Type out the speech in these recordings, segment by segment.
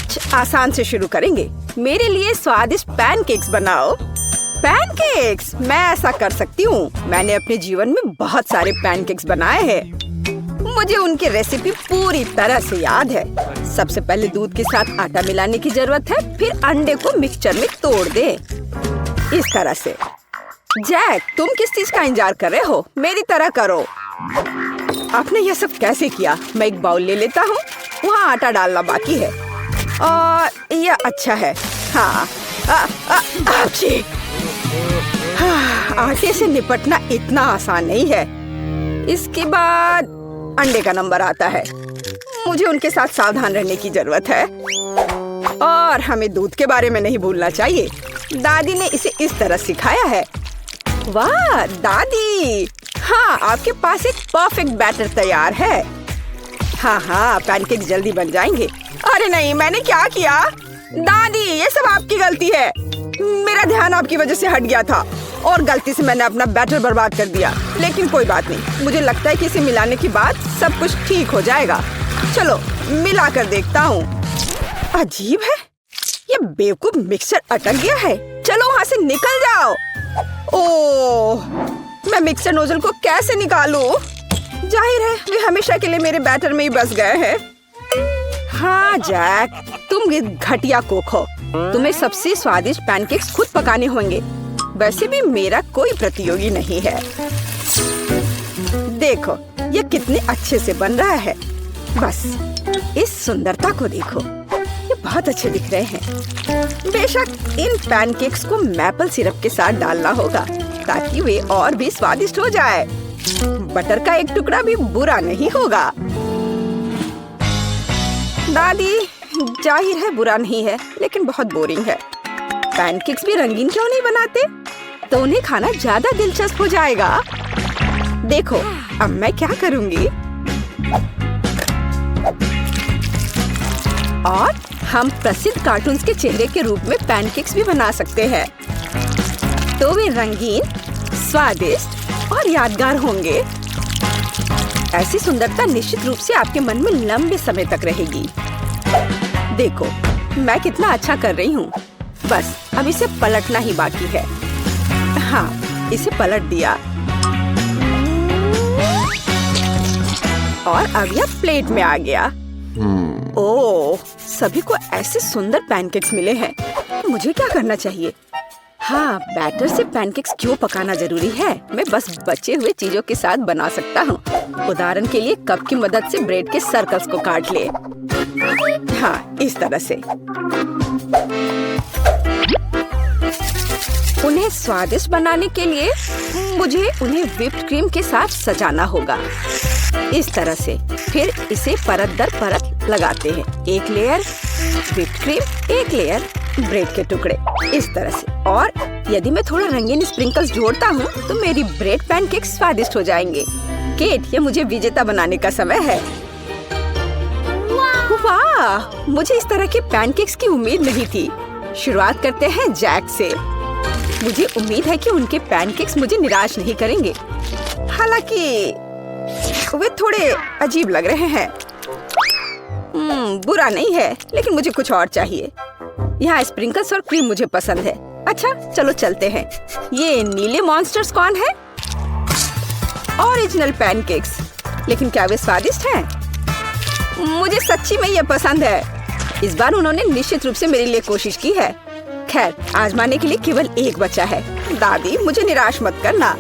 कुछ आसान से शुरू करेंगे। मेरे लिए स्वादिष्ट पैनकेक्स बनाओ। पैनकेक्स? मैं ऐसा कर सकती हूँ। मैंने अपने जीवन में बहुत सारे पैनकेक्स बनाए हैं। मुझे उनकी रेसिपी पूरी तरह से याद है। सबसे पहले दूध के साथ आटा मिलाने की जरूरत है, फिर अंडे को मिक्सचर में तोड़ दे इस तरह से। जैक, तुम किस चीज का इंतजार कर रहे हो? मेरी तरह करो। आपने यह सब कैसे किया? मैं एक बाउल ले लेता हूँ। वहाँ आटा डालना बाकी है और यह अच्छा है। हाँ, आटे से निपटना इतना आसान नहीं है। इसके बाद अंडे का नंबर आता है। मुझे उनके साथ सावधान रहने की जरूरत है और हमें दूध के बारे में नहीं भूलना चाहिए। दादी ने इसे इस तरह सिखाया है। वाह दादी! हाँ, आपके पास एक परफेक्ट बैटर तैयार है। हाँ, पैनकेक जल्दी बन जाएंगे। अरे नहीं, मैंने क्या किया? दादी, ये सब आपकी गलती है। मेरा ध्यान आपकी वजह से हट गया था और गलती से मैंने अपना बैटर बर्बाद कर दिया। लेकिन कोई बात नहीं, मुझे लगता है कि इसे मिलाने के बाद सब कुछ ठीक हो जाएगा। चलो मिला कर देखता हूँ। अजीब है, ये बेवकूफ मिक्सर अटक गया है। चलो वहाँ से निकल जाओ। ओह, मैं मिक्सर नोजल को कैसे निकालूं? जाहिर है वे हमेशा के लिए मेरे बैटर में ही बस गए हैं। हाँ जैक, तुम घटिया कुक हो। तुम्हें सबसे स्वादिष्ट पैनकेक्स खुद पकाने होंगे। वैसे भी मेरा कोई प्रतियोगी नहीं है। देखो ये कितने अच्छे से बन रहा है। बस इस सुंदरता को देखो, ये बहुत अच्छे दिख रहे हैं। बेशक इन पैनकेक्स को मैपल सिरप के साथ डालना होगा ताकि वे और भी स्वादिष्ट हो जाए। बटर का एक टुकड़ा भी बुरा नहीं होगा। दादी, जाहिर है बुरा नहीं है, लेकिन बहुत बोरिंग है। पैनकेक्स भी रंगीन क्यों नहीं बनाते? तो उन्हें खाना ज्यादा दिलचस्प हो जाएगा। देखो अब मैं क्या करूंगी। और हम प्रसिद्ध कार्टून्स के चेहरे के रूप में पैनकेक्स भी बना सकते हैं। तो वे रंगीन, स्वादिष्ट और यादगार होंगे। ऐसी सुंदरता निश्चित रूप से आपके मन में लंबे समय तक रहेगी। देखो मैं कितना अच्छा कर रही हूँ। बस अब इसे पलटना ही बाकी है। हाँ, इसे पलट दिया और अब यह प्लेट में आ गया। ओह, सभी को ऐसे सुंदर पैनकेक्स मिले हैं। मुझे क्या करना चाहिए? हाँ, बैटर से पैनकेक्स क्यों पकाना जरूरी है? मैं बस बचे हुए चीजों के साथ बना सकता हूँ। उदाहरण के लिए कप की मदद से ब्रेड के सर्कल्स को काट ले। हाँ, इस तरह से। उन्हें स्वादिष्ट बनाने के लिए मुझे उन्हें व्हिप्ड क्रीम के साथ सजाना होगा इस तरह से। फिर इसे परत दर परत लगाते हैं। एक लेयर व्हिप्ड क्रीम, एक लेयर ब्रेड के टुकड़े, इस तरह से। और यदि मैं थोड़ा रंगीन स्प्रिंकल्स जोड़ता हूँ तो मेरी ब्रेड पैनकेक स्वादिष्ट हो जाएंगे। केट, ये मुझे विजेता बनाने का समय है। वाह, मुझे इस तरह के पैनकेक्स की उम्मीद नहीं थी। शुरुआत करते हैं जैक से। मुझे उम्मीद है कि उनके पैनकेक्स मुझे निराश नहीं करेंगे। हालांकि वे थोड़े अजीब लग रहे हैं। बुरा नहीं है, लेकिन मुझे कुछ और चाहिए। यहाँ स्प्रिंकल्स और क्रीम मुझे पसंद है। अच्छा, चलो चलते हैं। ये नीले मॉन्स्टर्स कौन है? Original pancakes. लेकिन क्या वे स्वादिष्ट हैं? मुझे सच्ची में ये पसंद है। इस बार उन्होंने निश्चित रूप से मेरे लिए कोशिश की है। खैर, आजमाने के लिए केवल एक बचा है। दादी, मुझे निराश मत करना।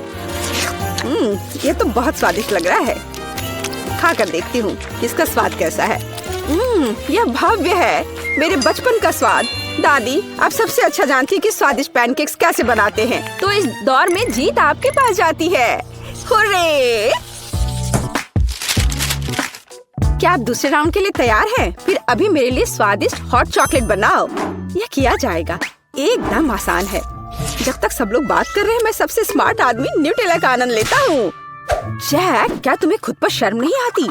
ये तो बहुत स्वादिष्ट लग रहा है। खा कर देखती हूँ इसका स्वाद कैसा है। यह भव्य है, मेरे बचपन का स्वाद। दादी, आप सबसे अच्छा जानती हैं कि स्वादिष्ट पैनकेक्स कैसे बनाते हैं। तो इस दौर में जीत आपके पास जाती है। हुर्रे! क्या आप दूसरे राउंड के लिए तैयार हैं? फिर अभी मेरे लिए स्वादिष्ट हॉट चॉकलेट बनाओ। यह किया जाएगा, एकदम आसान है। जब तक सब लोग बात कर रहे हैं, मैं सबसे स्मार्ट आदमी न्यूटेला का आनंद लेता हूँ। जैक, क्या तुम्हें खुद पर शर्म नहीं आती?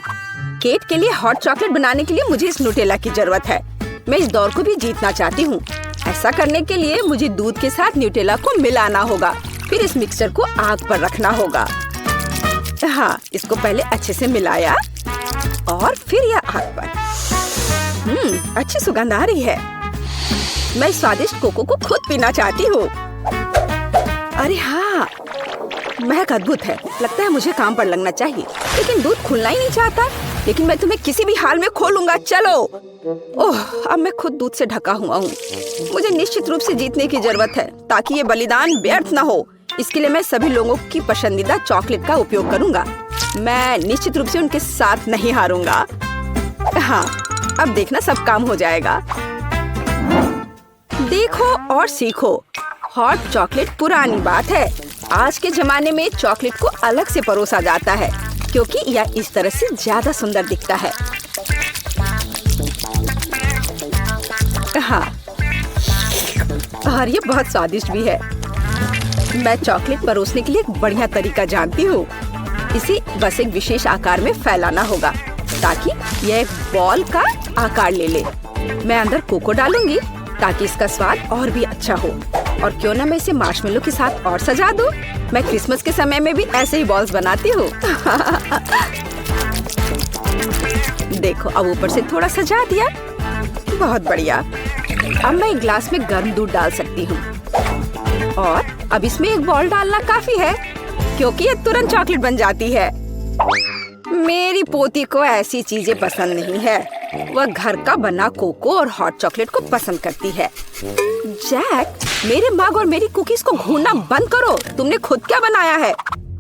केट के लिए हॉट चॉकलेट बनाने के लिए मुझे इस न्यूटेला की जरूरत है। मैं इस दौर को भी जीतना चाहती हूँ। ऐसा करने के लिए मुझे दूध के साथ न्यूटेला को मिलाना होगा। फिर इस मिक्सचर को आग पर रखना होगा। हाँ, इसको पहले अच्छे से मिलाया और फिर यह आग पर। अच्छी सुगंध आ रही है। मैं स्वादिष्ट कोको को खुद पीना चाहती हूँ। अरे हाँ, महक अद्भुत है। लगता है मुझे काम पर लगना चाहिए, लेकिन दूध खुलना ही नहीं चाहता। लेकिन मैं तुम्हें किसी भी हाल में खोलूंगा, चलो। ओह, अब मैं खुद दूध से ढका हुआ हूँ। मुझे निश्चित रूप से जीतने की जरूरत है ताकि ये बलिदान व्यर्थ न हो। इसके लिए मैं सभी लोगों की पसंदीदा चॉकलेट का उपयोग करूंगा। मैं निश्चित रूप से उनके साथ नहीं हारूंगा। हाँ, अब देखना सब काम हो जाएगा। देखो और सीखो। हॉट चॉकलेट पुरानी बात है। आज के जमाने में चॉकलेट को अलग से परोसा जाता है क्योंकि यह इस तरह से ज्यादा सुंदर दिखता है। हाँ, और ये बहुत स्वादिष्ट भी है। मैं चॉकलेट परोसने के लिए एक बढ़िया तरीका जानती हूँ। इसे बस एक विशेष आकार में फैलाना होगा ताकि यह एक बॉल का आकार ले ले। मैं अंदर कोको डालूंगी ताकि इसका स्वाद और भी अच्छा हो। और क्यों ना मैं इसे मार्शमेलो के साथ और सजा दूं। मैं क्रिसमस के समय में भी ऐसे ही बॉल्स बनाती हूँ। देखो, अब ऊपर से थोड़ा सजा दिया। बहुत बढ़िया। अब मैं एक ग्लास में गर्म दूध डाल सकती हूँ और अब इसमें एक बॉल डालना काफी है क्योंकि ये तुरंत चॉकलेट बन जाती है। मेरी पोती को ऐसी चीजें पसंद नहीं है। वह घर का बना कोको और हॉट चॉकलेट को पसंद करती है। जैक, मेरे मग और मेरी कुकीज को घूरना बंद करो। तुमने खुद क्या बनाया है?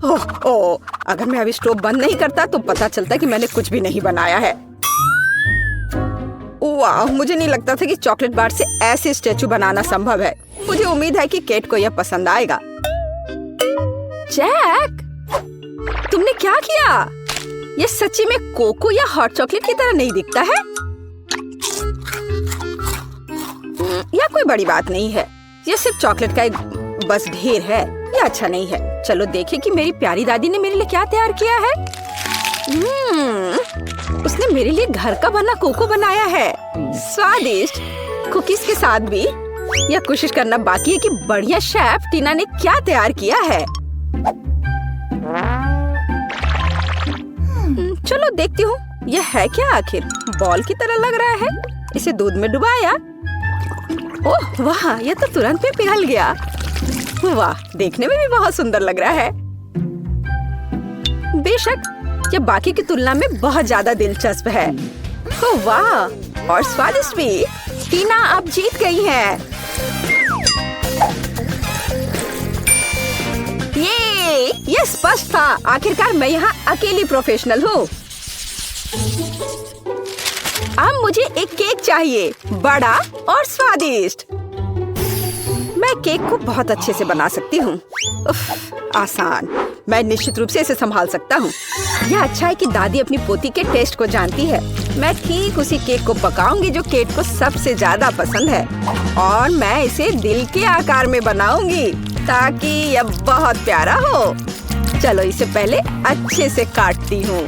ओह, अगर मैं अभी स्टोव बंद नहीं करता तो पता चलता कि मैंने कुछ भी नहीं बनाया है। वाह, मुझे नहीं लगता था कि चॉकलेट बार से ऐसे स्टैचू बनाना संभव है। मुझे उम्मीद है कि केट को यह पसंद आएगा। जैक, तुमने क्या किया? यह सच्ची में कोको या हॉट चॉकलेट की तरह नहीं दिखता है। यह कोई बड़ी बात नहीं है। यह सिर्फ चॉकलेट का एक बस ढेर है। यह अच्छा नहीं है। चलो देखें कि मेरी प्यारी दादी ने मेरे लिए क्या तैयार किया है। उसने मेरे लिए घर का बना कोको बनाया है। स्वादिष्ट कुकीज के साथ भी। यह कोशिश करना बाकी है कि बढ़िया शेफ टीना ने क्या तैयार किया है। चलो देखती हूँ यह है क्या। आखिर बॉल की तरह लग रहा है। इसे दूध में डुबाया। ओह वाह, यह तो तुरंत में पिघल गया। वाह, देखने में भी बहुत सुंदर लग रहा है। बेशक यह बाकी की तुलना में बहुत ज्यादा दिलचस्प है। ओह वाह, और स्वादिष्ट भी। टीना आप जीत गई हैं। ये स्पष्ट था। आखिरकार मैं यहाँ अकेली प्रोफेशनल हूँ। अब मुझे एक केक चाहिए, बड़ा और स्वादिष्ट। मैं केक को बहुत अच्छे से बना सकती हूँ। आसान। मैं निश्चित रूप से इसे संभाल सकता हूँ। यह अच्छा है कि दादी अपनी पोती के टेस्ट को जानती है। मैं ठीक उसी केक को पकाऊंगी जो केट को सबसे ज्यादा पसंद है और मैं इसे दिल के आकार में बनाऊंगी ताकि यह बहुत प्यारा हो। चलो इसे पहले अच्छे से काटती हूँ।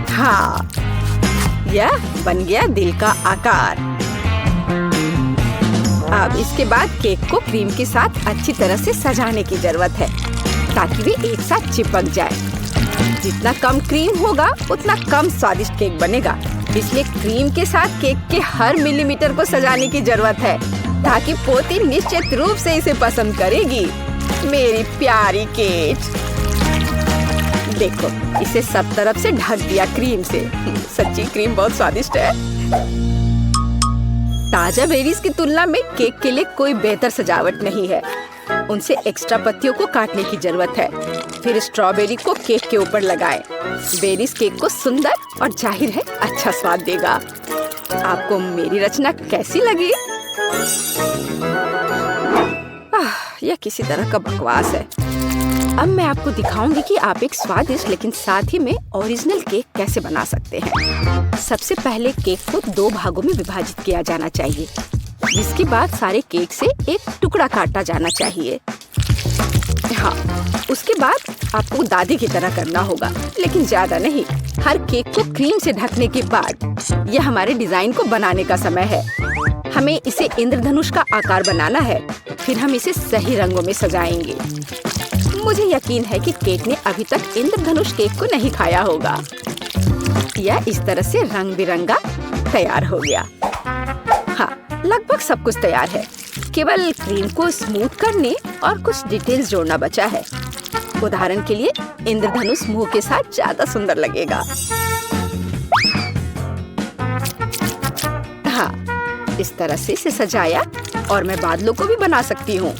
हाँ, यह बन गया दिल का आकार। अब इसके बाद केक को क्रीम के साथ अच्छी तरह से सजाने की जरूरत है ताकि वे एक साथ चिपक जाए। जितना कम क्रीम होगा उतना कम स्वादिष्ट केक बनेगा। इसलिए क्रीम के साथ केक के हर मिलीमीटर को सजाने की जरूरत है ताकि पोती निश्चित रूप से इसे पसंद करेगी। मेरी प्यारी केट, देखो इसे सब तरफ से ढक दिया क्रीम से। सच्ची क्रीम बहुत स्वादिष्ट है। ताजा बेरीज की तुलना में केक के लिए कोई बेहतर सजावट नहीं है। उनसे एक्स्ट्रा पत्तियों को काटने की जरूरत है। फिर स्ट्रॉबेरी को केक के ऊपर लगाएं। बेरीज केक को सुंदर और जाहिर है अच्छा स्वाद देगा। आपको मेरी रचना कैसी लगी? यह किसी तरह का बकवास है। अब मैं आपको दिखाऊंगी कि आप एक स्वादिष्ट लेकिन साथ ही में ओरिजिनल केक कैसे बना सकते हैं। सबसे पहले केक को 2 भागों में विभाजित किया जाना चाहिए, जिसके बाद सारे केक से एक टुकड़ा काटा जाना चाहिए। हाँ, उसके बाद आपको दादी की तरह करना होगा, लेकिन ज्यादा नहीं। हर केक को क्रीम से ढकने के बाद यह हमारे डिजाइन को बनाने का समय है। हमें इसे इंद्रधनुष का आकार बनाना है। फिर हम इसे सही रंगों में सजाएंगे। मुझे यकीन है कि केक ने अभी तक इंद्रधनुष केक को नहीं खाया होगा। यह इस तरह से रंग बिरंगा तैयार हो गया। लगभग सब कुछ तैयार है। केवल क्रीम को स्मूथ करने और कुछ डिटेल्स जोड़ना बचा है। उदाहरण के लिए इंद्रधनुष मुंह के साथ ज्यादा सुंदर लगेगा। हाँ, इस तरह से इसे सजाया और मैं बादलों को भी बना सकती हूँ।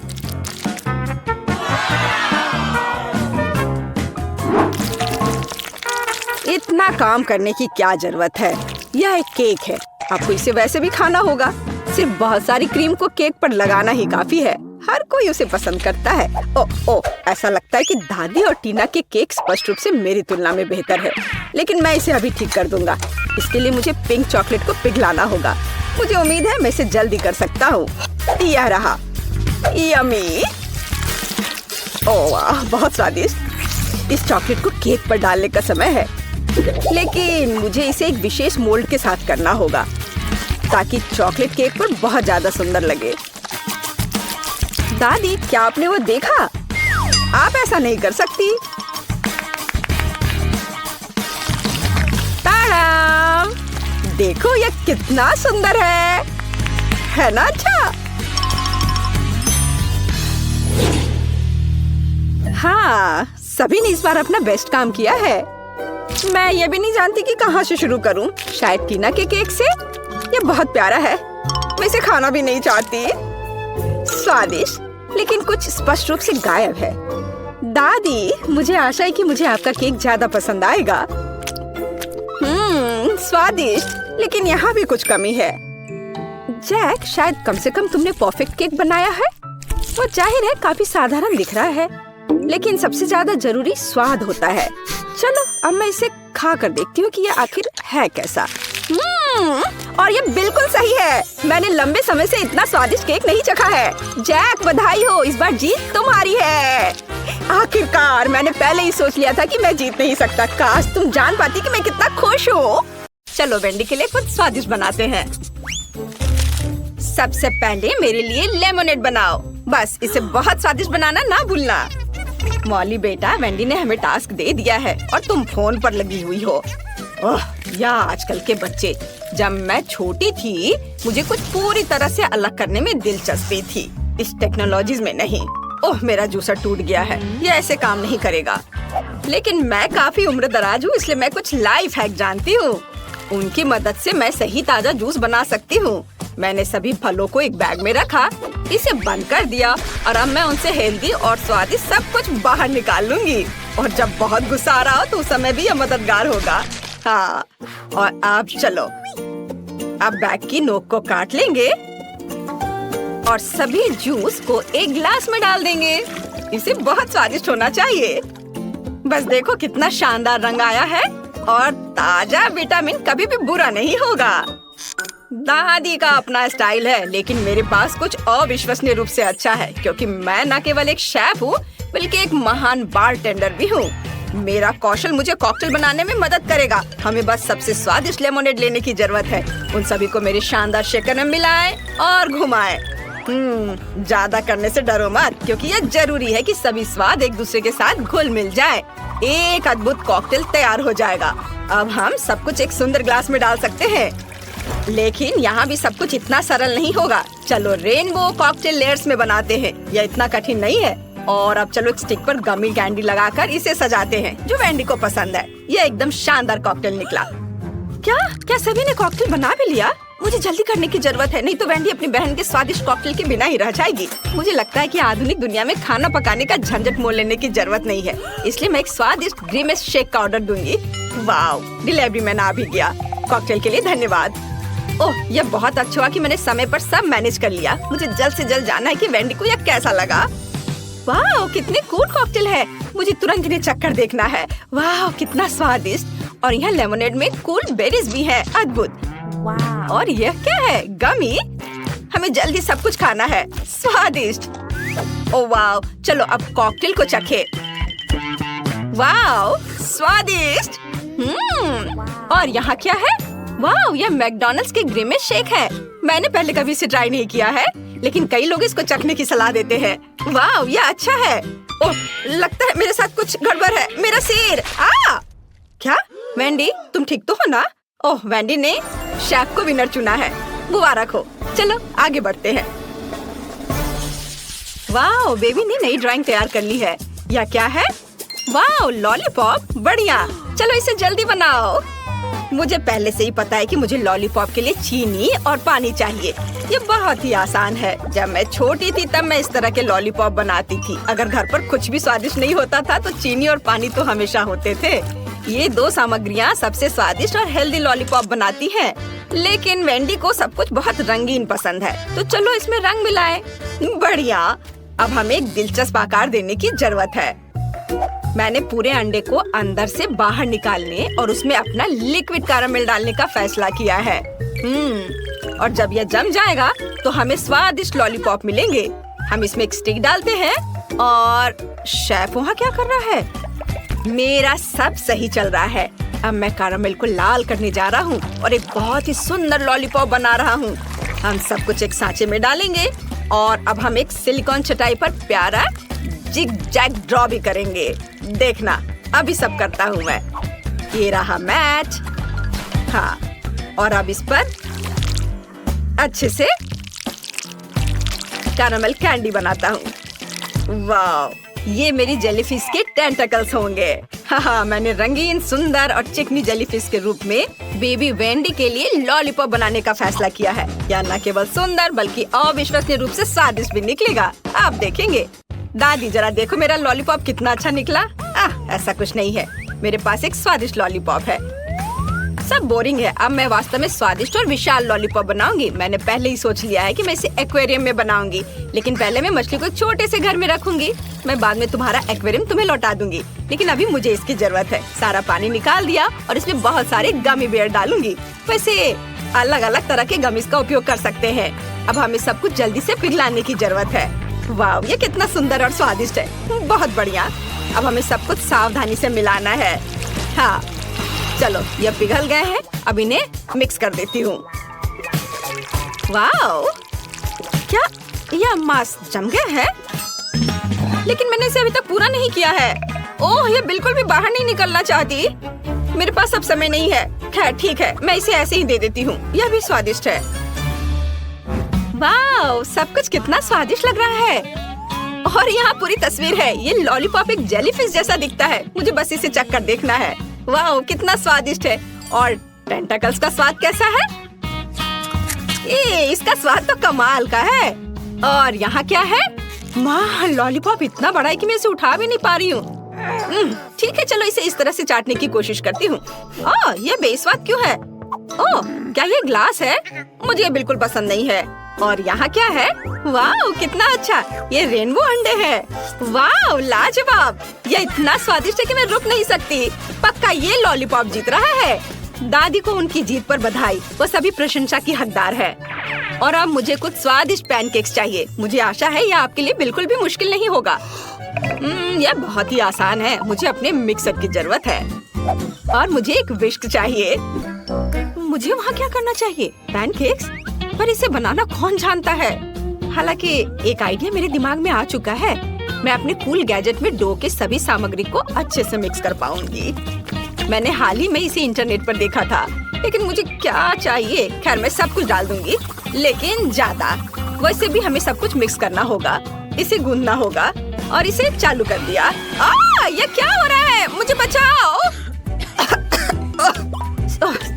इतना काम करने की क्या जरूरत है? यह एक केक है, आपको इसे वैसे भी खाना होगा। सिर्फ बहुत सारी क्रीम को केक पर लगाना ही काफी है। हर कोई उसे पसंद करता है। ओ, ऐसा लगता है कि दादी और टीना के केक स्पष्ट रूप से मेरी तुलना में बेहतर है, लेकिन मैं इसे अभी ठीक कर दूंगा। इसके लिए मुझे पिंक चॉकलेट को पिघलाना होगा। मुझे उम्मीद है मैं इसे जल्दी कर सकता हूँ। यह रहा, यम्मी। ओह वाह, बहुत स्वादिष्ट। इस चॉकलेट को केक पर डालने का समय है, लेकिन मुझे इसे एक विशेष मोल्ड के साथ करना होगा ताकि चॉकलेट केक पर बहुत ज्यादा सुंदर लगे। दादी, क्या आपने वो देखा? आप ऐसा नहीं कर सकती। ताड़ाम! देखो यह कितना सुंदर है ना? अच्छा, हाँ, सभी ने इस बार अपना बेस्ट काम किया है। मैं ये भी नहीं जानती कि कहाँ से शुरू करूं। शायद टीना के केक से। ये बहुत प्यारा है, मैं इसे खाना भी नहीं चाहती। स्वादिष्ट, लेकिन कुछ स्पष्ट रूप से गायब है। दादी, मुझे आशा है कि मुझे आपका केक ज्यादा पसंद आएगा। स्वादिष्ट, लेकिन यहाँ भी कुछ कमी है। जैक, शायद कम से कम तुमने परफेक्ट केक बनाया है। वो जाहिर है काफी साधारण दिख रहा है, लेकिन सबसे ज्यादा जरूरी स्वाद होता है। चलो अब मैं इसे खा कर देखती हूँ कि ये आखिर है कैसा। और ये बिल्कुल सही है। मैंने लंबे समय से इतना स्वादिष्ट केक नहीं चखा है। जैक, बधाई हो, इस बार जीत तुम्हारी है। आखिरकार, मैंने पहले ही सोच लिया था कि मैं जीत नहीं सकता। काश तुम जान पाती कि मैं कितना खुश हूँ। चलो वेंडी के लिए कुछ स्वादिष्ट बनाते हैं। सबसे पहले मेरे लिए लेमोनेड बनाओ। बस इसे बहुत स्वादिष्ट बनाना ना भूलना। मॉली बेटा, वेंडी ने हमें टास्क दे दिया है और तुम फोन पर लगी हुई हो। ओह, या आजकल के बच्चे। जब मैं छोटी थी, मुझे कुछ पूरी तरह से अलग करने में दिलचस्पी थी, इस टेक्नोलॉजीज में नहीं। ओह, मेरा जूसर टूट गया है, ये ऐसे काम नहीं करेगा। लेकिन मैं काफी उम्र दराज हूँ, इसलिए मैं कुछ लाइफ हैक जानती हूँ। उनकी मदद से मैं सही ताजा जूस बना सकती हूँ। मैंने सभी फलों को एक बैग में रखा, इसे बंद कर दिया और अब मैं उनसे हेल्दी और स्वादिष्ट सब कुछ बाहर निकाल लूंगी। और जब बहुत गुस्सा आ रहा हो तो उस समय भी यह मददगार होगा। हाँ, और अब चलो, अब बैग की नोक को काट लेंगे और सभी जूस को एक गिलास में डाल देंगे। इसे बहुत स्वादिष्ट होना चाहिए। बस देखो कितना शानदार रंग आया है और ताजा विटामिन कभी भी बुरा नहीं होगा। दादी का अपना स्टाइल है, लेकिन मेरे पास कुछ अविश्वसनीय रूप से अच्छा है, क्योंकि मैं न केवल एक शेफ हूँ बल्कि एक महान बारटेंडर भी हूँ। मेरा कौशल मुझे कॉकटेल बनाने में मदद करेगा। हमें बस सबसे स्वादिष्ट लेमोनेड लेने की जरूरत है। उन सभी को मेरे शानदार शेकर में मिलाएं और घुमाएं। ज्यादा करने से डरो मत, क्योंकि यह जरूरी है कि सभी स्वाद एक दूसरे के साथ घुल मिल जाए। एक अद्भुत कॉकटेल तैयार हो जाएगा। अब हम सब कुछ एक सुंदर ग्लास में डाल सकते हैं, लेकिन यहाँ भी सब कुछ इतना सरल नहीं होगा। चलो रेनबो कॉकटेल लेयर्स में बनाते हैं। यह इतना कठिन नहीं है। और अब चलो एक स्टिक पर गमी कैंडी लगाकर इसे सजाते हैं, जो वेंडी को पसंद है। यह एकदम शानदार कॉकटेल निकला। क्या सभी ने कॉकटेल बना भी लिया? मुझे जल्दी करने की जरूरत है, नहीं तो वेंडी अपनी बहन के स्वादिष्ट कॉकटेल के बिना ही रह जाएगी। मुझे लगता है कि आधुनिक दुनिया में खाना पकाने का झंझट मोल लेने की जरूरत नहीं है, इसलिए मैं एक स्वादिष्ट ग्रीमेस शेक का ऑर्डर दूंगी। वाओ, डिलीवरी मैन आ भी गया। कॉकटेल के लिए धन्यवाद। ओह, यह बहुत अच्छा हुआ कि मैंने समय पर सब मैनेज कर लिया। मुझे जल्द से जल्द जानना है कि वेंडी को यह कैसा लगा। वाह, कितने कूल कॉकटेल है। मुझे तुरंत इन्हें चक्कर देखना है। वाह, कितना स्वादिष्ट। और यहाँ लेमोनेड में कूल बेरीज भी है। अद्भुत। और यह क्या है? गमी। हमें जल्दी सब कुछ खाना है। स्वादिष्ट। ओह वाह, चलो अब कॉकटेल को चखे। वाह, स्वादिष्ट। और यहाँ क्या है? वाह, यह मैकडॉनल्ड्स के ग्रीमेस शेक है। मैंने पहले कभी इसे ट्राई नहीं किया है, लेकिन कई लोग इसको चखने की सलाह देते हैं। वाह, यह अच्छा है। ओह, लगता है मेरे साथ कुछ गड़बड़ है। मेरा सिर। क्या? वेंडी, तुम ठीक तो हो ना? ओह, वेंडी ने शेफ को विनर चुना है। मुबारक हो। चलो आगे बढ़ते हैं। वाह, बेबी ने नई ड्राइंग तैयार कर ली है। यह क्या है? वाह, लॉलीपॉप। बढ़िया, चलो इसे जल्दी बनाओ। मुझे पहले से ही पता है कि मुझे लॉलीपॉप के लिए चीनी और पानी चाहिए। ये बहुत ही आसान है। जब मैं छोटी थी तब मैं इस तरह के लॉलीपॉप बनाती थी। अगर घर पर कुछ भी स्वादिष्ट नहीं होता था तो चीनी और पानी तो हमेशा होते थे। ये दो सामग्रियाँ सबसे स्वादिष्ट और हेल्दी लॉलीपॉप बनाती हैं। लेकिन वेंडी को सब कुछ बहुत रंगीन पसंद है, तो चलो इसमें रंग मिलाएं। बढ़िया, अब हमें एक दिलचस्प आकार देने की जरूरत है। मैंने पूरे अंडे को अंदर से बाहर निकालने और उसमें अपना लिक्विड कैरामल डालने का फैसला किया है। और जब यह जम जाएगा तो हमें स्वादिष्ट लॉलीपॉप मिलेंगे। हम इसमें एक स्टिक डालते हैं और शेफ वहाँ क्या कर रहा है? मेरा सब सही चल रहा है। अब मैं कैरामल को लाल करने जा रहा हूँ और एक बहुत ही सुंदर लॉलीपॉप बना रहा हूँ। हम सब कुछ एक सांचे में डालेंगे और अब हम एक सिलिकॉन चटाई पर प्यारा जिग जैग ड्रॉ भी करेंगे। देखना, अभी सब करता हूँ मैं। ये रहा मैच। हाँ, और अब इस पर अच्छे से कैरामल कैंडी बनाता हूँ। वाह, ये मेरी जेलीफिश के टेंटकल्स होंगे। हाँ, मैंने रंगीन, सुंदर और चिकनी जेलीफिश के रूप में बेबी वेंडी के लिए लॉलीपॉप बनाने का फैसला किया है। यह न केवल सुंदर बल्कि अविश्वसनीय रूप से स्वादिष्ट भी निकलेगा। आप देखेंगे। दादी, जरा देखो मेरा लॉलीपॉप कितना अच्छा निकला। ऐसा कुछ नहीं है, मेरे पास एक स्वादिष्ट लॉलीपॉप है। सब बोरिंग है। अब मैं वास्तव में स्वादिष्ट और विशाल लॉलीपॉप बनाऊंगी। मैंने पहले ही सोच लिया है कि मैं इसे एक्वेरियम में बनाऊंगी, लेकिन पहले मैं मछली को एक छोटे से घर में रखूंगी। मैं बाद में तुम्हारा एक्वेरियम तुम्हें लौटा दूंगी, लेकिन अभी मुझे इसकी जरूरत है। सारा पानी निकाल दिया और इसमें बहुत सारे गमी बेयर डालूंगी। वैसे अलग अलग तरह के गमीज का उपयोग कर सकते हैं। अब हमें सब कुछ जल्दी से पिघलाने की जरूरत है। वाह, ये कितना सुंदर और स्वादिष्ट है। बहुत बढ़िया। अब हमें सब कुछ सावधानी से मिलाना है। हाँ, चलो, ये पिघल गए हैं। अब इन्हें मिक्स कर देती हूँ। वाह, क्या यह मांस जम गया है? लेकिन मैंने इसे अभी तक पूरा नहीं किया है। ओह, ये बिल्कुल भी बाहर नहीं निकलना चाहती। मेरे पास अब समय नहीं है। खैर ठीक है, मैं इसे ऐसे ही दे देती हूँ। यह भी स्वादिष्ट है। वाह, सब कुछ कितना स्वादिष्ट लग रहा है। और यहाँ पूरी तस्वीर है। ये लॉलीपॉप एक जेलीफिश जैसा दिखता है। मुझे बस इसे चख कर देखना है। वाह, कितना स्वादिष्ट है। और टेंटकल्स का स्वाद कैसा है? इसका स्वाद तो कमाल का है। और यहाँ क्या है? माँ, लॉलीपॉप इतना बड़ा है कि मैं इसे उठा भी नहीं पा रही हूँ। ठीक है, चलो इसे इस तरह से चाटने की कोशिश करती हूँ। ये बेस्वाद क्यों है? ओह, क्या ये ग्लास है? मुझे बिल्कुल पसंद नहीं है। और यहाँ क्या है? वाह, कितना अच्छा। ये रेनबो अंडे हैं। वाह, लाजवाब। यह इतना स्वादिष्ट है कि मैं रुक नहीं सकती। पक्का ये लॉलीपॉप जीत रहा है। दादी को उनकी जीत पर बधाई। वो सभी प्रशंसा की हकदार है। और अब मुझे कुछ स्वादिष्ट पैनकेक्स चाहिए। मुझे आशा है यह आपके लिए बिल्कुल भी मुश्किल नहीं होगा। यह बहुत ही आसान है। मुझे अपने मिक्सर की जरूरत है और मुझे एक विस्क चाहिए। मुझे वहाँ क्या करना चाहिए? पैनकेक्स? पर इसे बनाना कौन जानता है? हालांकि एक आइडिया मेरे दिमाग में आ चुका है। मैं अपने कूल गैजेट में डो के सभी सामग्री को अच्छे से मिक्स कर पाऊंगी। मैंने हाल ही में इसे इंटरनेट पर देखा था, लेकिन मुझे क्या चाहिए? खैर, मैं सब कुछ डाल दूंगी, लेकिन ज्यादा। वैसे भी हमें सब कुछ मिक्स करना होगा। इसे गूंदना होगा और इसे चालू कर दिया। ये क्या हो रहा है? मुझे बचाओ।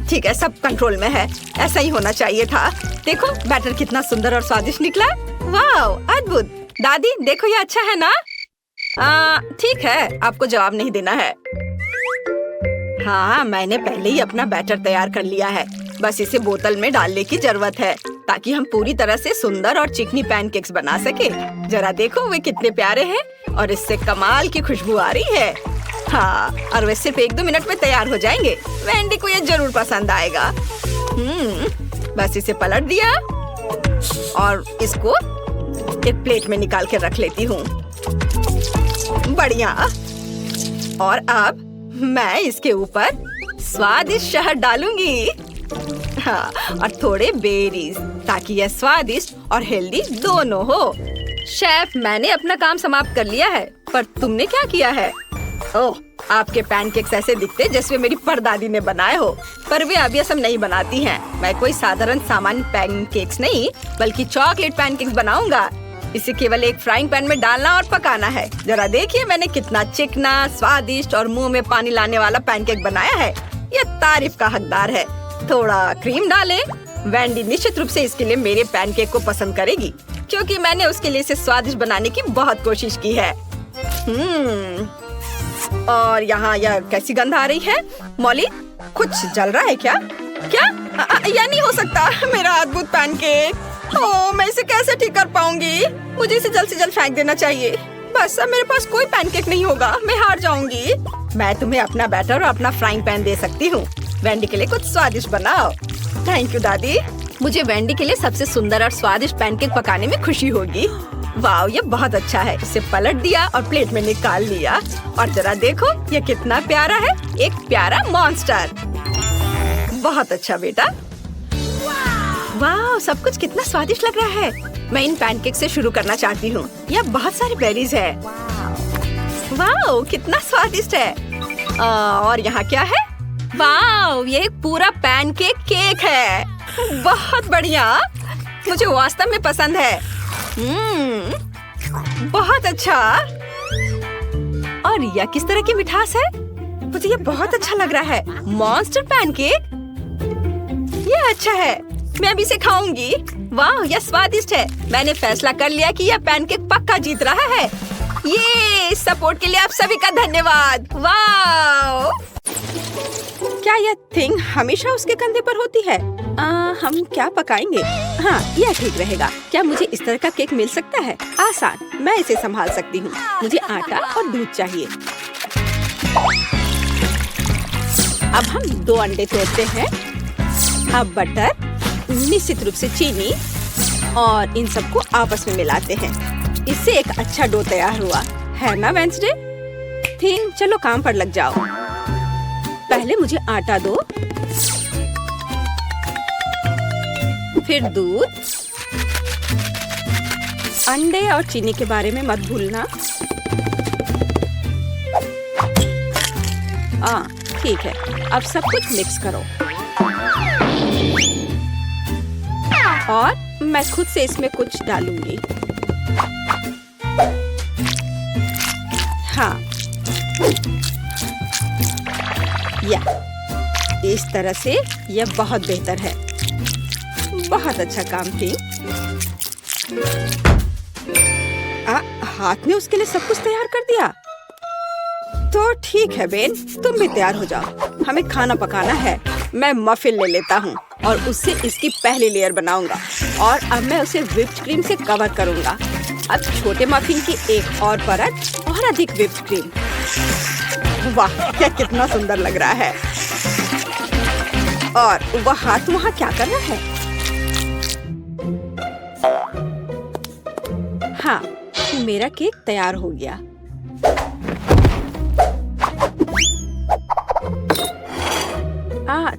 ठीक है, सब कंट्रोल में है। ऐसा ही होना चाहिए था। देखो, बैटर कितना सुंदर और स्वादिष्ट निकला। वाह, अद्भुत। दादी, देखो ये अच्छा है ना? ठीक है, आपको जवाब नहीं देना है। हाँ, मैंने पहले ही अपना बैटर तैयार कर लिया है। बस इसे बोतल में डालने की जरूरत है ताकि हम पूरी तरह से सुंदर और चिकनी पैनकेक्स बना सके। जरा देखो, वे कितने प्यारे हैं और इससे कमाल की खुशबू आ रही है। हाँ, और वे सिर्फ 1-2 मिनट में तैयार हो जाएंगे। वेंडी को ये जरूर पसंद आएगा। बस इसे पलट दिया और इसको एक प्लेट में निकाल के रख लेती हूँ। बढ़िया। और अब मैं इसके ऊपर स्वादिष्ट शहद डालूंगी। हाँ, और थोड़े बेरीज, ताकि यह स्वादिष्ट और हेल्दी दोनों हो। शेफ, मैंने अपना काम समाप्त कर लिया है, पर तुमने क्या किया है? ओह, आपके पैनकेक्स ऐसे दिखते जैसे मेरी परदादी ने बनाए हो, पर वे अब ये सब नहीं बनाती हैं। मैं कोई साधारण सामान्य पैनकेक्स नहीं, बल्कि चॉकलेट पैनकेक्स बनाऊंगा। इसे केवल एक फ्राइंग पैन में डालना और पकाना है। जरा देखिए मैंने कितना चिकना, स्वादिष्ट और मुंह में पानी लाने वाला पैनकेक बनाया है। यह तारीफ का हकदार है। थोड़ा क्रीम डालें। वेंडी निश्चित रूप से इसके लिए मेरे पैनकेक को पसंद करेगी, क्योंकि मैंने उसके लिए इसे स्वादिष्ट बनाने की बहुत कोशिश की है। और यहाँ यह कैसी गंध आ रही है? मॉली, कुछ जल रहा है क्या? क्या? यह नहीं हो सकता। मेरा अद्भुत पैनकेक। ओह, मैं इसे कैसे ठीक कर पाऊंगी? मुझे इसे जल्द से जल्द फेंक देना चाहिए। बस अब मेरे पास कोई पैनकेक नहीं होगा। मैं हार जाऊंगी। मैं तुम्हें अपना बैटर और अपना फ्राइंग पैन दे सकती हूँ। वेंडी के लिए कुछ स्वादिष्ट बनाओ। थैंक यू दादी। मुझे वेंडी के लिए सबसे सुंदर और स्वादिष्ट पैनकेक पकाने में खुशी होगी। वाह, ये बहुत अच्छा है। इसे पलट दिया और प्लेट में निकाल लिया। और जरा देखो ये कितना प्यारा है, एक प्यारा मॉन्स्टर। बहुत अच्छा बेटा। वाह, सब कुछ कितना स्वादिष्ट लग रहा है। मैं इन पैनकेक से शुरू करना चाहती हूँ। यह बहुत सारी बेरीज है। वाह, कितना स्वादिष्ट है। और यहाँ क्या है? वाह, ये एक पूरा पैनकेक केक है। बहुत बढ़िया, मुझे वास्तव में पसंद है। बहुत अच्छा। और यह किस तरह की मिठास है? मुझे ये बहुत अच्छा लग रहा है। मॉन्स्टर पैनकेक, ये अच्छा है। मैं अभी इसे खाऊंगी। वाह, यह स्वादिष्ट है। मैंने फैसला कर लिया कि यह पैनकेक पक्का जीत रहा है। ये सपोर्ट के लिए आप सभी का धन्यवाद। वाह, क्या यह थिंग हमेशा उसके कंधे पर होती है? हम क्या पकाएंगे? हाँ, यह ठीक रहेगा। क्या मुझे इस तरह का केक मिल सकता है? आसान, मैं इसे संभाल सकती हूँ। मुझे आटा और दूध चाहिए। अब हम 2 अंडे तोड़ते हैं। अब बटर, निश्चित रूप से चीनी और इन सबको आपस में मिलाते हैं। इससे एक अच्छा डो तैयार हुआ है ना वेंसडे? थिंग, चलो काम पर लग जाओ। पहले मुझे आटा दो, फिर दूध। अंडे और चीनी के बारे में मत भूलना। ठीक है, अब सब कुछ मिक्स करो। और मैं खुद से इसमें कुछ डालूंगी। हाँ, इस तरह से यह बहुत बेहतर है। बहुत अच्छा काम थी। हाथ ने उसके लिए सब कुछ तैयार कर दिया। तो ठीक है बेन, तुम भी तैयार हो जाओ। हमें खाना पकाना है। मैं मफिन ले लेता हूँ और उससे इसकी पहली लेयर बनाऊंगा। और अब मैं उसे व्हिप्ड क्रीम से कवर करूंगा। अब छोटे मफिन की एक और परत और अधिक व्हिप्ड क्रीम। वाह, क्या कितना सुंदर लग रहा है। और वह हाथ वहाँ क्या कर रहा है? हाँ, मेरा केक तैयार हो गया।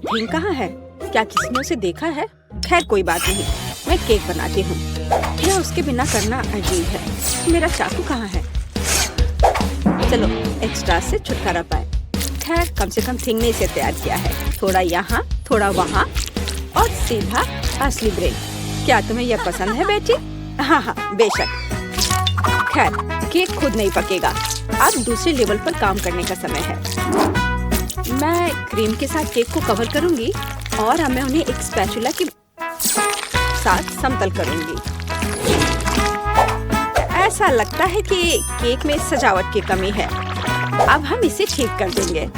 थिंग कहाँ है? क्या किसी ने उसे देखा है? खैर कोई बात नहीं, मैं केक बनाती हूँ। यह उसके बिना करना अजीब है। मेरा चाकू कहाँ है? चलो एक्स्ट्रा से छुटकारा पाए। खैर कम से कम थिंग ने इसे तैयार किया है। थोड़ा यहाँ, थोड़ा वहाँ और सीधा असली ब्रेड। क्या तुम्हें यह पसंद है बेटी? हाँ हाँ, बेशक। खैर केक खुद नहीं पकेगा। अब दूसरे लेवल पर काम करने का समय है। मैं क्रीम के साथ केक को कवर करूंगी और अब मैं उन्हें एक स्पैचुला के साथ समतल करूंगी। ऐसा लगता है कि केक में सजावट की कमी है। अब हम इसे ठीक कर देंगे।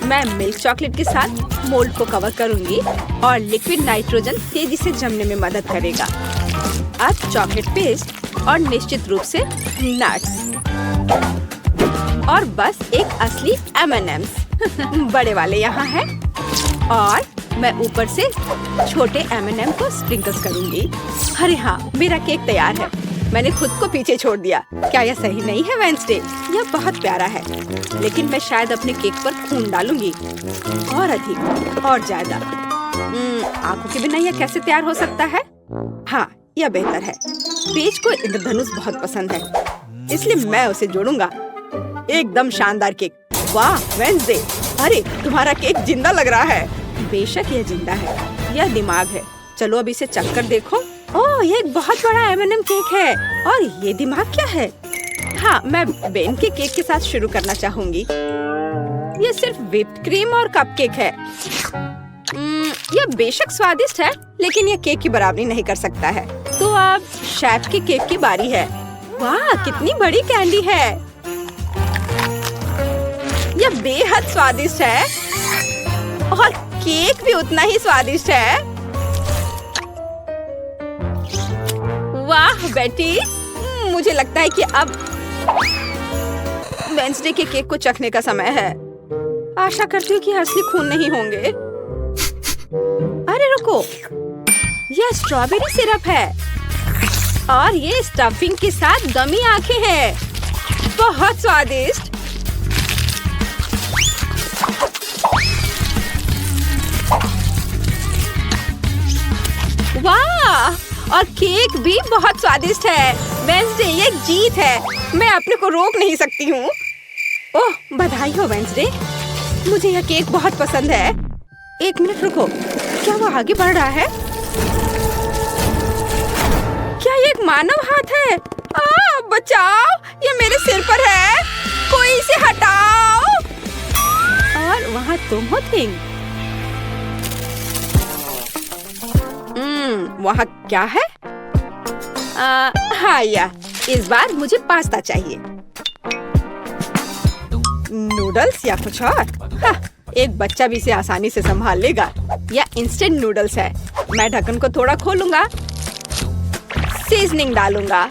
मैं मिल्क चॉकलेट के साथ मोल्ड को कवर करूंगी और लिक्विड नाइट्रोजन तेजी से जमने में मदद करेगा। अब चॉकलेट पेस्ट और निश्चित रूप से नट्स और बस एक असली M&M's बड़े वाले यहाँ हैं। और मैं ऊपर से छोटे M&M को स्प्रिंकल्स करूंगी। अरे हाँ, मेरा केक तैयार है। मैंने खुद को पीछे छोड़ दिया। क्या यह सही नहीं है वेंसडे? यह बहुत प्यारा है, लेकिन मैं शायद अपने केक पर खून डालूंगी और अधिक और ज्यादा। आंखों के बिना यह कैसे तैयार हो सकता है? हाँ, यह बेहतर है। पेज को इंद्रधनुष बहुत पसंद है, इसलिए मैं उसे जोड़ूंगा। एकदम शानदार केक। वाह वेंसडे, अरे तुम्हारा केक जिंदा लग रहा है। बेशक यह जिंदा है, यह दिमाग है। चलो अब इसे चख कर देखो। ओह, ये एक बहुत बड़ा M&M केक है। और ये दिमाग क्या है? हाँ, मैं बेन के केक के साथ शुरू करना चाहूंगी। ये सिर्फ व्हिप्ड क्रीम और कपकेक है। यह बेशक स्वादिष्ट है, लेकिन यह केक की बराबरी नहीं कर सकता है। तो अब शेफ के केक की बारी है। वाह, कितनी बड़ी कैंडी है। यह बेहद स्वादिष्ट है और केक भी उतना ही स्वादिष्ट है। वाह बेटी, मुझे लगता है कि अब वेंसडे के केक को चखने का समय है। आशा करती हूँ कि असली खून नहीं होंगे। अरे रुको, यह स्ट्रॉबेरी सिरप है और ये स्टफिंग के साथ गमी आंखें हैं। बहुत स्वादिष्ट। वाह, और केक भी बहुत स्वादिष्ट है। वेंसडे, ये एक जीत है। मैं अपने को रोक नहीं सकती हूँ। ओह, बधाई हो वेंसडे, मुझे यह केक बहुत पसंद है। एक मिनट रुको, क्या वो आगे बढ़ रहा है? क्या ये एक मानव हाथ है? बचाओ, ये मेरे सिर पर है। कोई इसे हटाओ। और वहाँ तुम हो थिंग। वहाँ क्या है? हाँ, इस बार मुझे पास्ता चाहिए। नूडल्स या कुछ और? हाँ, एक बच्चा भी इसे आसानी से संभाल लेगा। या इंस्टेंट नूडल्स है। मैं ढक्कन को थोड़ा खोलूंगा, सीजनिंग डालूंगा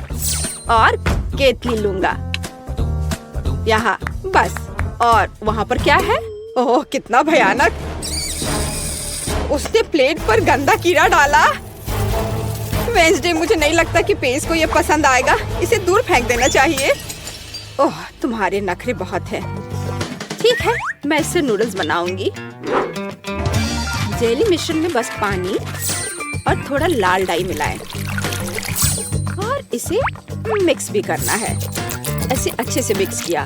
और केतली लूंगा। यहाँ बस। और वहाँ पर क्या है? ओह, कितना भयानक। उसने प्लेट पर गंदा कीड़ा डाला। वेंसडे, मुझे नहीं लगता कि पेस को ये पसंद आएगा। इसे दूर फेंक देना चाहिए। ओह, तुम्हारे नखरे बहुत हैं। ठीक है, मैं इससे नूडल्स बनाऊंगी। जेली मिश्रण में बस पानी और थोड़ा लाल डाई मिलाएं और इसे मिक्स भी करना है। ऐसे अच्छे से मिक्स किया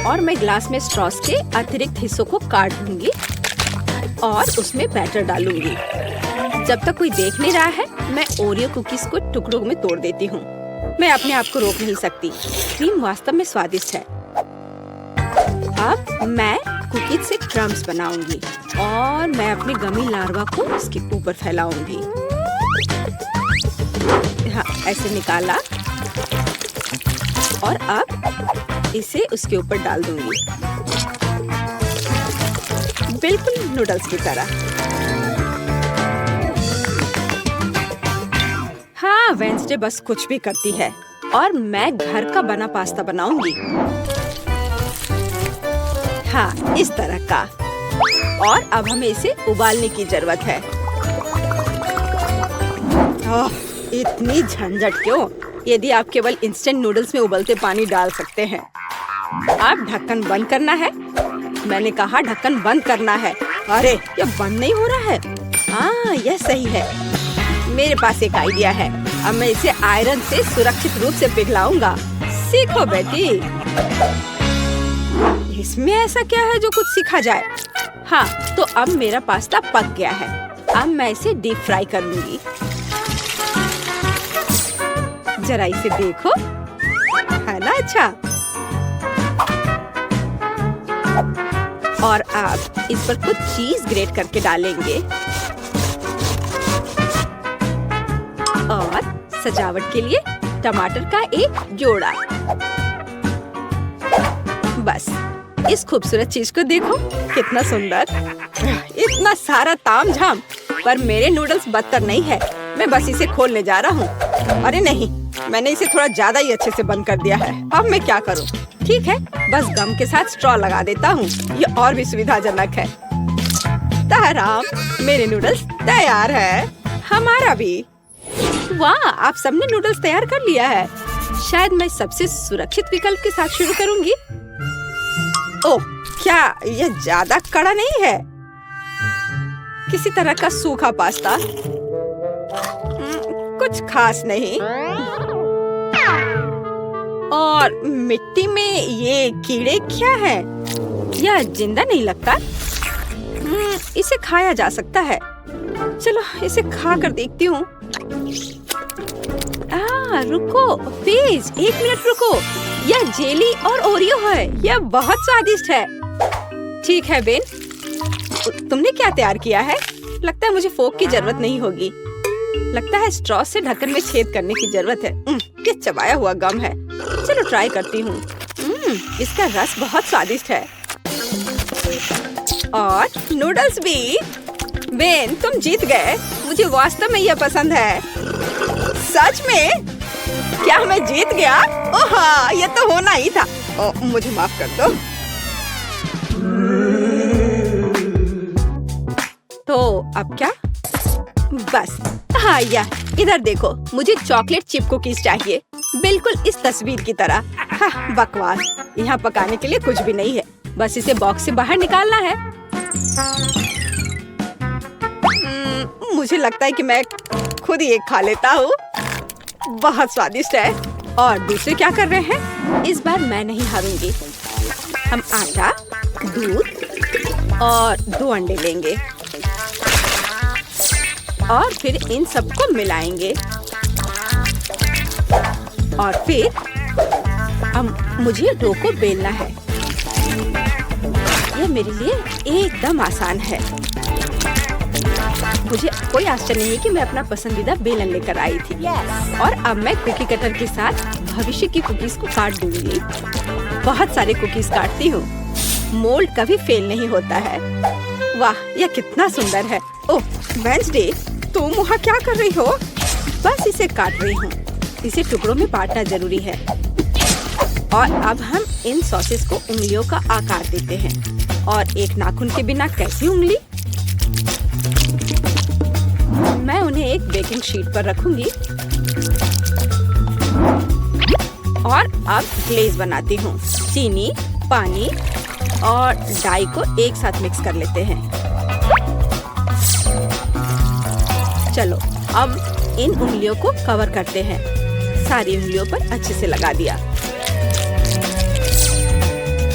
और मैं ग्लास में स्ट्रॉस के अतिरिक्त हिस्सों को काट दूंगी और उसमें बैटर डालूंगी। जब तक कोई देख नहीं रहा है, मैं ओरियो कुकीज को टुकड़ों में तोड़ देती हूँ। मैं अपने आप को रोक नहीं सकती। क्रीम वास्तव में स्वादिष्ट है। अब मैं कुकीज से क्रम्स बनाऊंगी और मैं अपने गमी लार्वा को इसके ऊपर फैलाऊंगी। हाँ, ऐसे निकाला और अब इसे उसके ऊपर डाल दूंगी, बिल्कुल नूडल्स की तरह। हाँ, वेंसडे बस कुछ भी करती है और मैं घर का बना पास्ता बनाऊंगी। हाँ, इस तरह का। और अब हमें इसे उबालने की जरूरत है। ओह, इतनी झंझट क्यों? यदि आप केवल इंस्टेंट नूडल्स में उबलते पानी डाल सकते हैं। अब ढक्कन बंद करना है। मैंने कहा ढक्कन बंद करना है। अरे, ये बंद नहीं हो रहा है। हाँ, यह सही है। मेरे पास एक आइडिया है। अब मैं इसे आयरन से सुरक्षित रूप से पिघलाऊंगा। सीखो बेटी। इसमें ऐसा क्या है जो कुछ सीखा जाए? हाँ, तो अब मेरा पास्ता पक गया है। अब मैं इसे डीप फ्राई करूंगी। जरा इसे देखो, है ना अच्छा? और आप इस पर कुछ चीज ग्रेट करके डालेंगे और सजावट के लिए टमाटर का एक जोड़ा। बस, इस खूबसूरत चीज को देखो, कितना सुंदर। इतना सारा तामझाम, पर मेरे नूडल्स बदतर नहीं है। मैं बस इसे खोलने जा रहा हूँ। अरे नहीं, मैंने इसे थोड़ा ज्यादा ही अच्छे से बंद कर दिया है। अब मैं क्या करूँ? ठीक है, बस गम के साथ स्ट्रॉ लगा देता हूँ। ये और भी सुविधाजनक है। ताराम, मेरे नूडल्स तैयार है। हमारा भी। वाह, आप सबने नूडल्स तैयार कर लिया है। शायद मैं सबसे सुरक्षित विकल्प के साथ शुरू करूंगी। ओह, क्या यह ज्यादा कड़ा नहीं है? किसी तरह का सूखा पास्ता, कुछ खास नहीं। और मिट्टी में ये कीड़े क्या है? यह जिंदा नहीं लगता। इसे खाया जा सकता है। चलो इसे खा कर देखती हूँ। रुको प्लीज, 1 मिनट रुको। यह जेली और ओरियो है। यह बहुत स्वादिष्ट है। ठीक है बेन, तुमने क्या तैयार किया है? लगता है मुझे फोक की जरूरत नहीं होगी। लगता है स्ट्रॉ से ढक्कन में छेद करने की जरूरत है। क्या चबाया हुआ गम है। चलो ट्राई करती हूँ। इसका रस बहुत स्वादिष्ट है। और नूडल्स भी। बेन तुम जीत गए। मुझे वास्तव में यह पसंद है। सच में? क्या मैं जीत गया? ओह हाँ, यह तो होना ही था। मुझे माफ कर दो। तो अब क्या? बस हाँ, इधर देखो, मुझे चॉकलेट चिप कुकीज चाहिए, बिल्कुल इस तस्वीर की तरह। हाँ, बकवास। यहाँ पकाने के लिए कुछ भी नहीं है, बस इसे बॉक्स से बाहर निकालना है। मुझे लगता है कि मैं खुद ही एक खा लेता हूँ। बहुत स्वादिष्ट है। और दूसरे क्या कर रहे हैं? इस बार मैं नहीं हारूंगी। हम आटा, दूध और 2 अंडे लेंगे और फिर इन सबको मिलाएंगे। और फिर मुझे डो को बेलना है। यह मेरे लिए एकदम आसान है। मुझे कोई आश्चर्य नहीं है कि मैं अपना पसंदीदा बेलन लेकर आई थी। और अब मैं कुकी कटर के साथ भविष्य की कुकीज को काट दूंगी। बहुत सारे कुकीज काटती हूँ। मोल्ड कभी फेल नहीं होता है। वाह, यह कितना सुंदर है। ओह वेंसडे, तुम वहाँ क्या कर रही हो? बस इसे काट रही हूँ। इसे टुकड़ों में बांटना जरूरी है। और अब हम इन सॉसेस को उंगलियों का आकार देते हैं। और एक नाखून के बिना कैसी उंगली? मैं उन्हें एक बेकिंग शीट पर रखूंगी। और अब ग्लेज बनाती हूँ। चीनी, पानी और डाई को एक साथ मिक्स कर लेते हैं। चलो अब इन उंगलियों को कवर करते हैं। सारी उंगलियों पर अच्छे से लगा दिया।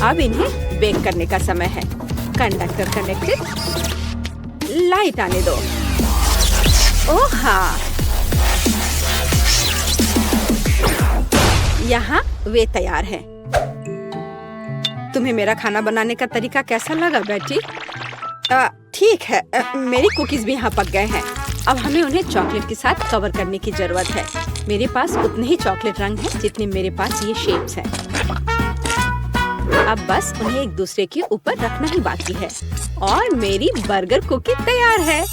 अब इन्हें बेक करने का समय है। Conductor connected. लाइट आने दो। ओह हाँ, यहाँ वे तैयार हैं। तुम्हें मेरा खाना बनाने का तरीका कैसा लगा बेटी? ठीक है, मेरी कुकीज भी यहाँ पक गए हैं। अब हमें उन्हें चॉकलेट के साथ कवर करने की जरूरत है। मेरे पास उतने ही चॉकलेट रंग हैं जितने मेरे पास ये शेप्स हैं। अब बस उन्हें एक दूसरे के ऊपर रखना ही बाकी है। और मेरी बर्गर कुकी तैयार है।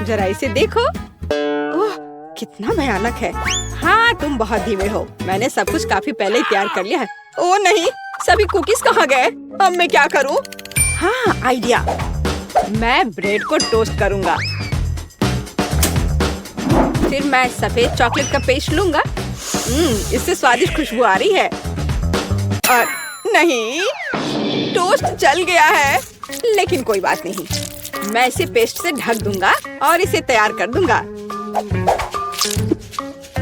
जरा इसे देखो। ओह, कितना भयानक है। हाँ, तुम बहुत धीमे हो। मैंने सब कुछ काफी पहले ही तैयार कर लिया है। ओह नहीं, सभी कुकीज कहाँ गए? अब मैं क्या करूँ? हाँ, आइडिया। मैं ब्रेड को टोस्ट करूँगा। फिर मैं सफेद चॉकलेट का पेस्ट लूँगा। इससे स्वादिष्ट खुशबू आ रही है। नहीं, टोस्ट जल गया है। लेकिन कोई बात नहीं, मैं इसे पेस्ट से ढक दूंगा और इसे तैयार कर दूंगा।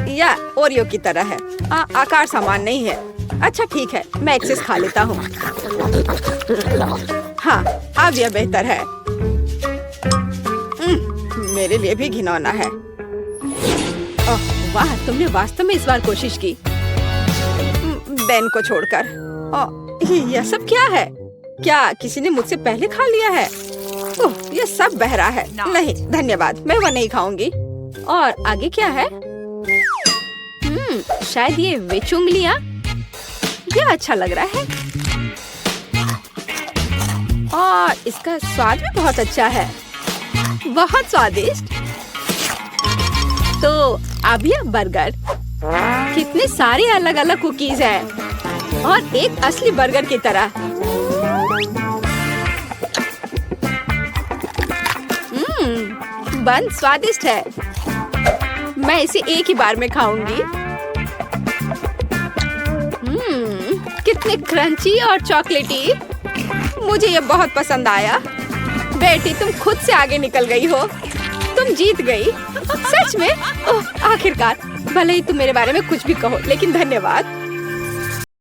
यह ओरियो की तरह है। आकार समान नहीं है। अच्छा ठीक है, मैं एक्सेस खा लेता हूँ। हाँ, अब यह बेहतर है। मेरे लिए भी घिनौना है। ओह वाह, तुमने वास्तव में इस बार कोशिश की। बेन को छोड़कर। यह सब क्या है? क्या किसी ने मुझसे पहले खा लिया है? ओह, यह सब बह रहा है। नहीं धन्यवाद, मैं वह नहीं खाऊंगी। और आगे क्या है? शायद ये विच उंगलियां। यह अच्छा लग रहा है और इसका स्वाद भी बहुत अच्छा है। बहुत स्वादिष्ट। तो अब यह बर्गर। कितने सारे अलग अलग कुकीज हैं और एक असली बर्गर की तरह। बन स्वादिष्ट है। मैं इसे एक ही बार में खाऊंगी। कितने क्रंची और चॉकलेटी। मुझे ये बहुत पसंद आया। बेटी, तुम खुद से आगे निकल गई हो। तुम जीत गई। सच में? ओह, आखिरकार। भले ही तुम मेरे बारे में कुछ भी कहो, लेकिन धन्यवाद।